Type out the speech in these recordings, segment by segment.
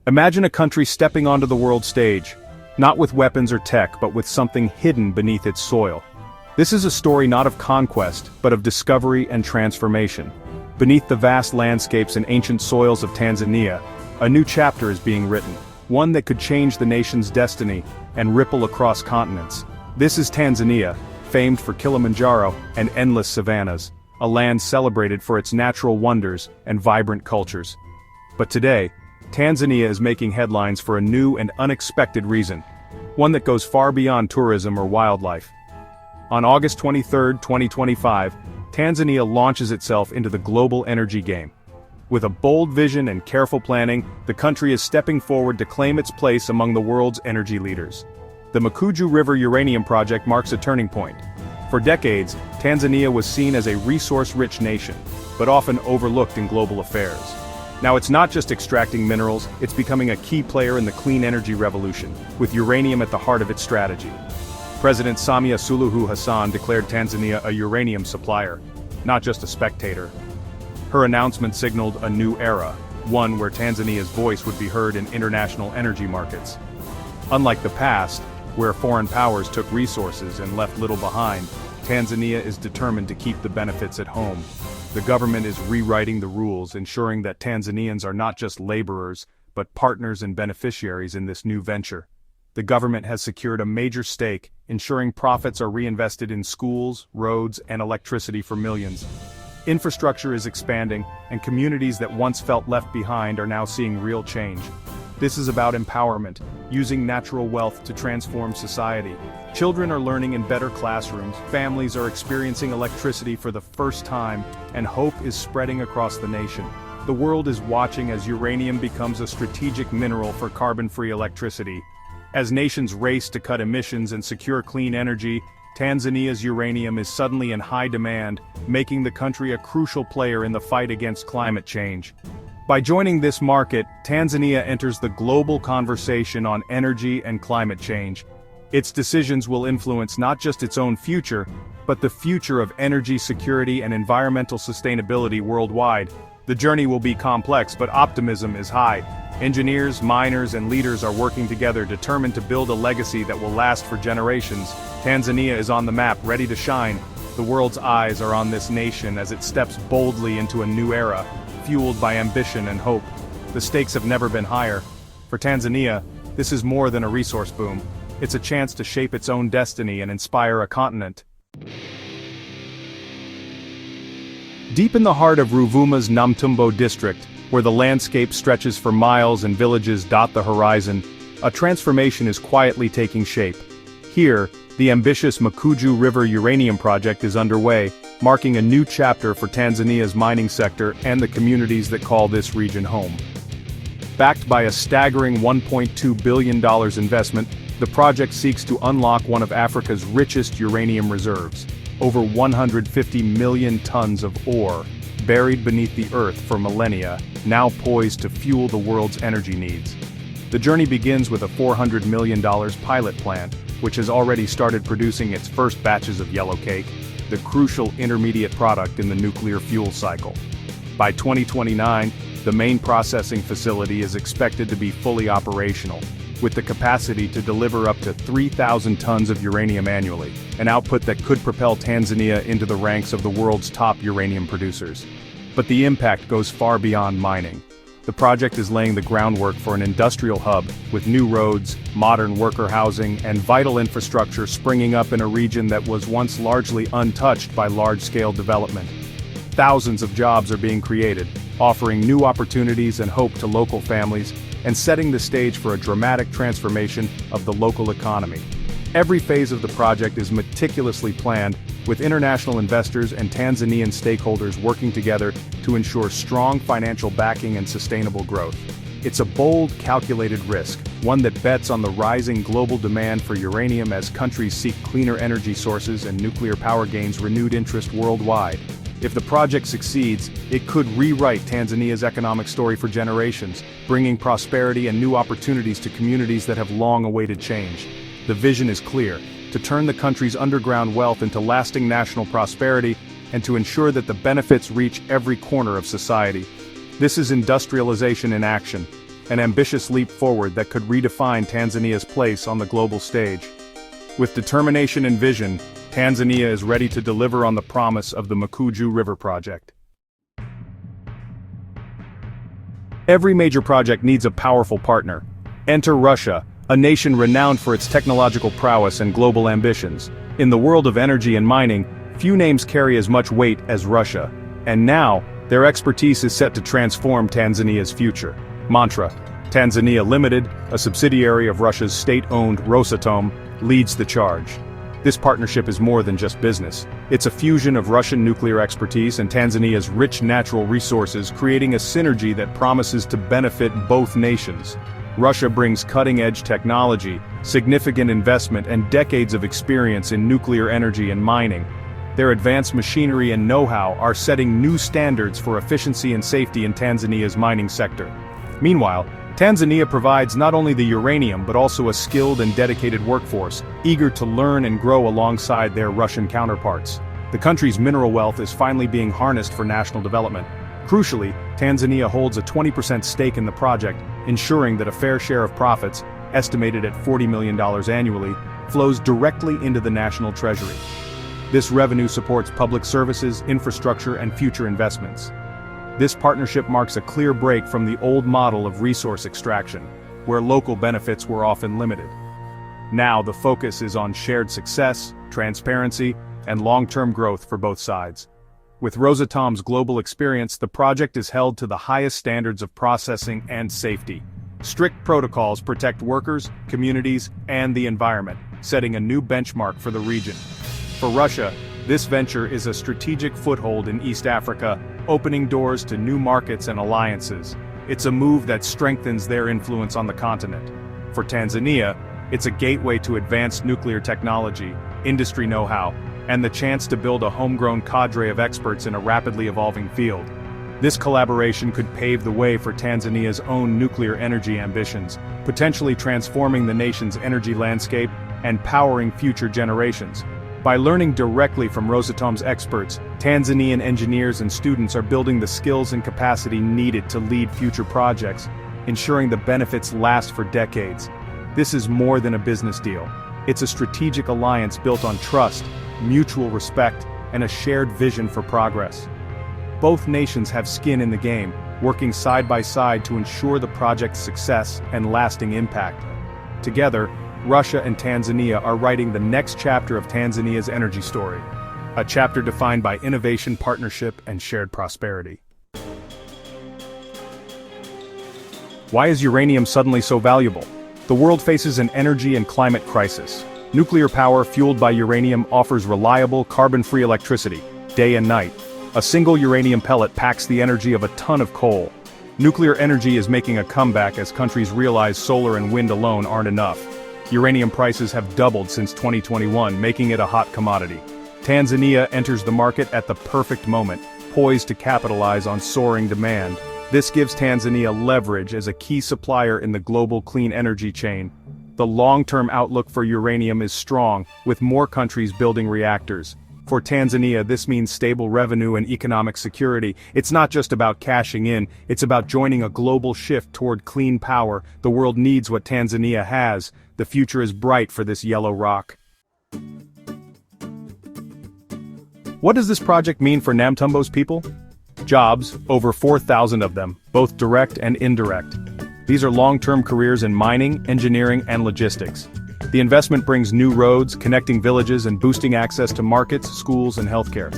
Imagine a country stepping onto the world stage, not with weapons or tech but with something hidden beneath its soil. This is a story not of conquest, but of discovery and transformation. Beneath the vast landscapes and ancient soils of Tanzania, a new chapter is being written, one that could change the nation's destiny and ripple across continents. This is Tanzania, famed for Kilimanjaro and endless savannas, a land celebrated for its natural wonders and vibrant cultures. But today, Tanzania is making headlines for a new and unexpected reason, one that goes far beyond tourism or wildlife. On August 23, 2025, Tanzania launches itself into the global energy game. With a bold vision and careful planning, the country is stepping forward to claim its place among the world's energy leaders. The Mkuju River Uranium Project marks a turning point. For decades, Tanzania was seen as a resource-rich nation, but often overlooked in global affairs. Now it's not just extracting minerals, it's becoming a key player in the clean energy revolution, with uranium at the heart of its strategy. President Samia Suluhu Hassan declared Tanzania a uranium supplier, not just a spectator. Her announcement signaled a new era, one where Tanzania's voice would be heard in international energy markets. Unlike the past, where foreign powers took resources and left little behind, Tanzania is determined to keep the benefits at home. The government is rewriting the rules, ensuring that Tanzanians are not just laborers, but partners and beneficiaries in this new venture. The government has secured a major stake, ensuring profits are reinvested in schools, roads, and electricity for millions. Infrastructure is expanding, and communities that once felt left behind are now seeing real change. This is about empowerment, using natural wealth to transform society. Children are learning in better classrooms, families are experiencing electricity for the first time, and hope is spreading across the nation. The world is watching as uranium becomes a strategic mineral for carbon-free electricity. As nations race to cut emissions and secure clean energy, Tanzania's uranium is suddenly in high demand, making the country a crucial player in the fight against climate change. By joining this market, Tanzania enters the global conversation on energy and climate change. Its decisions will influence not just its own future, but the future of energy security and environmental sustainability worldwide. The journey will be complex, but optimism is high. Engineers, miners, and leaders are working together, determined to build a legacy that will last for generations. Tanzania is on the map, ready to shine. The world's eyes are on this nation as it steps boldly into a new era, fueled by ambition and hope. The stakes have never been higher. For Tanzania, this is more than a resource boom. It's a chance to shape its own destiny and inspire a continent. Deep in the heart of Ruvuma's Namtumbo district, where the landscape stretches for miles and villages dot the horizon, a transformation is quietly taking shape. Here, the ambitious Mkuju River Uranium Project is underway, marking a new chapter for Tanzania's mining sector and the communities that call this region home. Backed by a staggering $1.2 billion investment, the project seeks to unlock one of Africa's richest uranium reserves, over 150 million tons of ore, buried beneath the earth for millennia, now poised to fuel the world's energy needs. The journey begins with a $400 million pilot plant, which has already started producing its first batches of yellow cake, the crucial intermediate product in the nuclear fuel cycle. By 2029, the main processing facility is expected to be fully operational, with the capacity to deliver up to 3,000 tons of uranium annually, an output that could propel Tanzania into the ranks of the world's top uranium producers. But the impact goes far beyond mining. The project is laying the groundwork for an industrial hub, with new roads, modern worker housing, and vital infrastructure springing up in a region that was once largely untouched by large-scale development. Thousands of jobs are being created, offering new opportunities and hope to local families, and setting the stage for a dramatic transformation of the local economy. Every phase of the project is meticulously planned, with international investors and Tanzanian stakeholders working together to ensure strong financial backing and sustainable growth. It's a bold, calculated risk, one that bets on the rising global demand for uranium as countries seek cleaner energy sources and nuclear power gains renewed interest worldwide. If the project succeeds, it could rewrite Tanzania's economic story for generations, bringing prosperity and new opportunities to communities that have long awaited change. The vision is clear: to turn the country's underground wealth into lasting national prosperity, and to ensure that the benefits reach every corner of society. This is industrialization in action, an ambitious leap forward that could redefine Tanzania's place on the global stage. With determination and vision, Tanzania is ready to deliver on the promise of the Mkuju River Project. Every major project needs a powerful partner. Enter Russia, a nation renowned for its technological prowess and global ambitions. In the world of energy and mining, few names carry as much weight as Russia. And now, their expertise is set to transform Tanzania's future. Mantra: Tanzania Limited, a subsidiary of Russia's state-owned Rosatom, leads the charge. This partnership is more than just business. It's a fusion of Russian nuclear expertise and Tanzania's rich natural resources, creating a synergy that promises to benefit both nations. Russia brings cutting-edge technology, significant investment, and decades of experience in nuclear energy and mining. Their advanced machinery and know-how are setting new standards for efficiency and safety in Tanzania's mining sector. Meanwhile, Tanzania provides not only the uranium but also a skilled and dedicated workforce, eager to learn and grow alongside their Russian counterparts. The country's mineral wealth is finally being harnessed for national development. Crucially, Tanzania holds a 20% stake in the project, ensuring that a fair share of profits, estimated at $40 million annually, flows directly into the national treasury. This revenue supports public services, infrastructure, and future investments. This partnership marks a clear break from the old model of resource extraction, where local benefits were often limited. Now the focus is on shared success, transparency, and long-term growth for both sides. With Rosatom's global experience, the project is held to the highest standards of processing and safety. Strict protocols protect workers, communities, and the environment, setting a new benchmark for the region. For Russia, this venture is a strategic foothold in East Africa, opening doors to new markets and alliances. It's a move that strengthens their influence on the continent. For Tanzania, it's a gateway to advanced nuclear technology, industry know-how, and the chance to build a homegrown cadre of experts in a rapidly evolving field. This collaboration could pave the way for Tanzania's own nuclear energy ambitions, potentially transforming the nation's energy landscape and powering future generations. By learning directly from Rosatom's experts, Tanzanian engineers and students are building the skills and capacity needed to lead future projects, ensuring the benefits last for decades. This is more than a business deal. It's a strategic alliance built on trust, mutual respect, and a shared vision for progress. Both nations have skin in the game, working side by side to ensure the project's success and lasting impact. Together, Russia and Tanzania are writing the next chapter of Tanzania's energy story, a chapter defined by innovation, partnership, and shared prosperity. Why is uranium suddenly so valuable? The world faces an energy and climate crisis. Nuclear power fueled by uranium offers reliable, carbon-free electricity, day and night. A single uranium pellet packs the energy of a ton of coal. Nuclear energy is making a comeback as countries realize solar and wind alone aren't enough. Uranium prices have doubled since 2021, making it a hot commodity. Tanzania enters the market at the perfect moment, poised to capitalize on soaring demand. This gives Tanzania leverage as a key supplier in the global clean energy chain. The long-term outlook for uranium is strong, with more countries building reactors. For Tanzania, this means stable revenue and economic security. It's not just about cashing in, it's about joining a global shift toward clean power. The world needs what Tanzania has. The future is bright for this yellow rock. What does this project mean for Namtumbo's people? Jobs, over 4,000 of them, both direct and indirect. These are long-term careers in mining, engineering, and logistics. The investment brings new roads, connecting villages, and boosting access to markets, schools, and healthcare.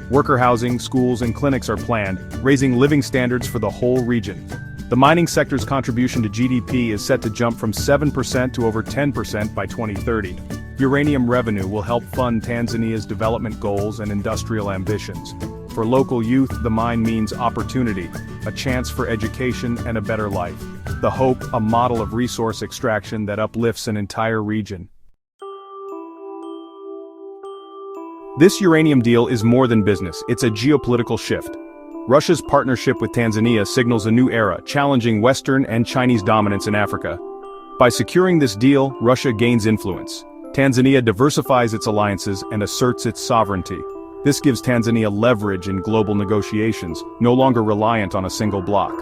Worker housing, schools, and clinics are planned, raising living standards for the whole region. The mining sector's contribution to GDP is set to jump from 7% to over 10% by 2030. Uranium revenue will help fund Tanzania's development goals and industrial ambitions. For local youth, the mine means opportunity, a chance for education and a better life. The hope, a model of resource extraction that uplifts an entire region. This uranium deal is more than business, it's a geopolitical shift. Russia's partnership with Tanzania signals a new era, challenging Western and Chinese dominance in Africa. By securing this deal, Russia gains influence. Tanzania diversifies its alliances and asserts its sovereignty. This gives Tanzania leverage in global negotiations, no longer reliant on a single bloc.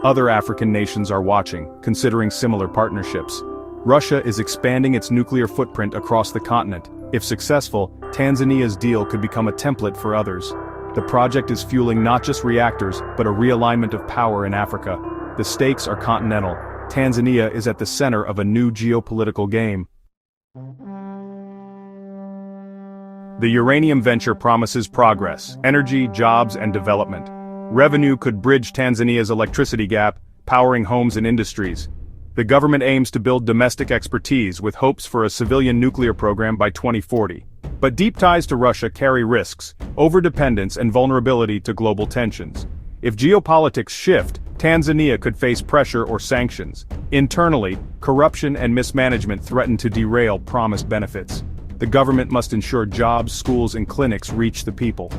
Other African nations are watching, considering similar partnerships. Russia is expanding its nuclear footprint across the continent. If successful, Tanzania's deal could become a template for others. The project is fueling not just reactors, but a realignment of power in Africa. The stakes are continental. Tanzania is at the center of a new geopolitical game. The uranium venture promises progress, energy, jobs, and development. Revenue could bridge Tanzania's electricity gap, powering homes and industries. The government aims to build domestic expertise with hopes for a civilian nuclear program by 2040. But deep ties to Russia carry risks, overdependence and vulnerability to global tensions. If geopolitics shift, Tanzania could face pressure or sanctions. Internally, corruption and mismanagement threaten to derail promised benefits. The government must ensure jobs, schools and clinics reach the people.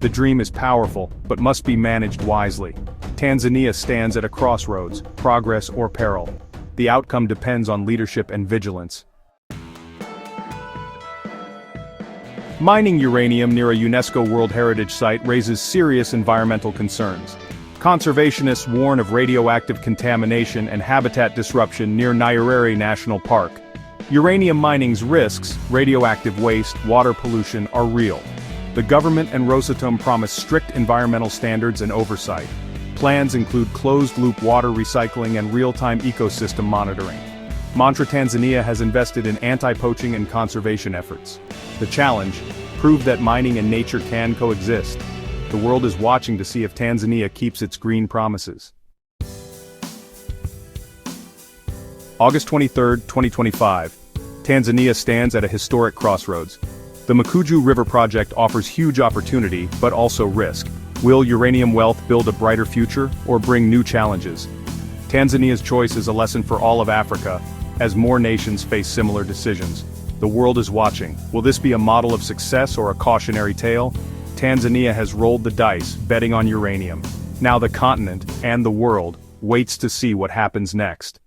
The dream is powerful, but must be managed wisely. Tanzania stands at a crossroads, progress or peril. The outcome depends on leadership and vigilance. Mining uranium near a UNESCO World Heritage Site raises serious environmental concerns. Conservationists warn of radioactive contamination and habitat disruption near Nyerere National Park. Uranium mining's risks, radioactive waste, water pollution, are real. The government and Rosatom promise strict environmental standards and oversight. Plans include closed-loop water recycling and real-time ecosystem monitoring. Mantra Tanzania has invested in anti-poaching and conservation efforts. The challenge: prove that mining and nature can coexist. The world is watching to see if Tanzania keeps its green promises. August 23, 2025. Tanzania stands at a historic crossroads. The Mkuju River Project offers huge opportunity, but also risk. Will uranium wealth build a brighter future, or bring new challenges? Tanzania's choice is a lesson for all of Africa, as more nations face similar decisions. The world is watching. Will this be a model of success or a cautionary tale? Tanzania has rolled the dice, betting on uranium. Now the continent, and the world, waits to see what happens next.